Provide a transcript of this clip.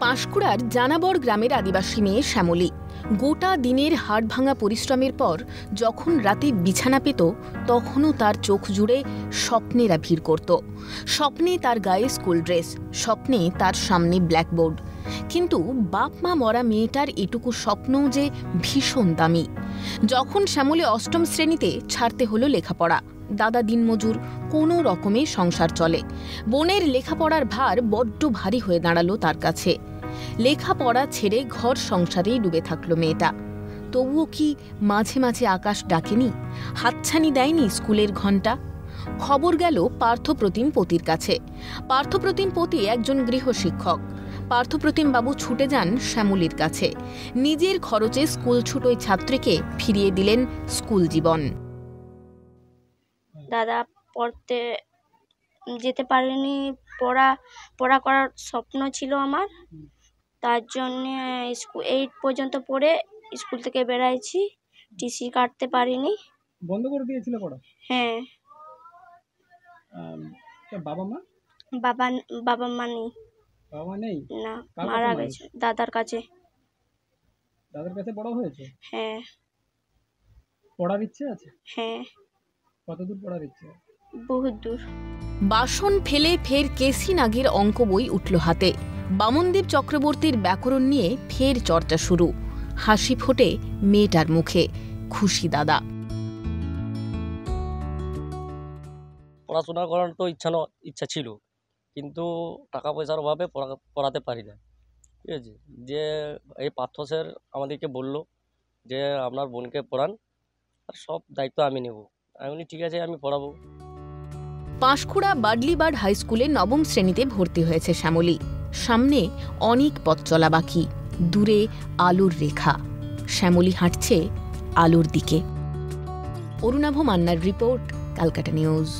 পাঁশকুড়ার জানাবর গ্রামের আদিবাসী মেয়ে শ্যামলী গোটা দিনের হাড়ভাঙা পরিশ্রমের পর যখন রাতে বিছানা পেত তখনও তার চোখ জুড়ে স্বপ্নেরা ভিড় করত। স্বপ্নে তার গায়ে স্কুল ড্রেস, স্বপ্নে তার সামনে ব্ল্যাকবোর্ড। কিন্তু বাপ মা মরা মেয়েটার এটুকু স্বপ্নও যে ভীষণ দামি। যখন শ্যামলী অষ্টম শ্রেণীতে ছাড়তে হলো লেখাপড়া, দাদা দিনমজুর, কোনো রকমে সংসার চলে। বোনের লেখাপড়ার ভার বড্ড ভারী হয়ে দাঁড়ালো তার কাছে। লেখাপড়া ছেড়ে ঘর সংসারেই ডুবে থাকলো মেয়েটা। তবুও কি মাঝে মাঝে আকাশ ডাকেনি, হাতছানি দেয়নি স্কুলের ঘণ্টা? খবর গেল পার্থপ্রতিম পতির কাছে। পার্থপ্রতিম পতি একজন গৃহশিক্ষক। পার্থপ্রতিম বাবু ছুটে যান শ্যামলীর কাছে। নিজের খরচে স্কুল ছুটোয় ছাত্রীকে ফিরিয়ে দিলেন স্কুল জীবন। দাদা পড়তে যেতে পারেনি, পড়া করার স্বপ্ন ছিল আমার, তার জন্যে 8 পর্যন্ত পড়ে স্কুল থেকে বেরাইছি, টিসি কাটতে পারিনি। বন্ধ করে দিয়েছিল পড়া? হ্যাঁ। বাবা মা? বাবা মা নেই। বাবা নেই? না, মারা গেছে। দাদার কাছে। দাদার কাছে বড় হয়েছে? হ্যাঁ। পড়ার ইচ্ছে আছে? হ্যাঁ। কতদূর পড়ার ইচ্ছে? বহুত দূর। বাসন ফেলে ফের কেসি নাগের অঙ্ক বই উঠল হাতে। বামনদেব চক্রবর্তীর ব্যাকরণ নিয়ে ফের চর্চা শুরু। হাসি ফোটে মেয়েটার মুখে। খুশি দাদা। পড়াশোনা করার তো ইচ্ছা ছিল, কিন্তু টাকা পয়সার অভাবে পড়াতে পারি না। ঠিক আছে, যে এই পার্থ স্যার আমাদেরকে বলল যে আপনার বোনকে পড়ান, আর সব দায়িত্ব আমি নেব। আমি ঠিক আছে, আমি পড়াবো। পাঁশকুড়া বাডলিবার্ড হাই স্কুলে 9ম শ্রেণীতে ভর্তি হয়েছে শ্যামলী। সামনে অনেক পথ চলা বাকি, দূরে আলোর রেখা। শ্যামলী হাঁটছে আলোর দিকে। অরুণাভ মান্নার রিপোর্ট, ক্যালকাটা নিউজ।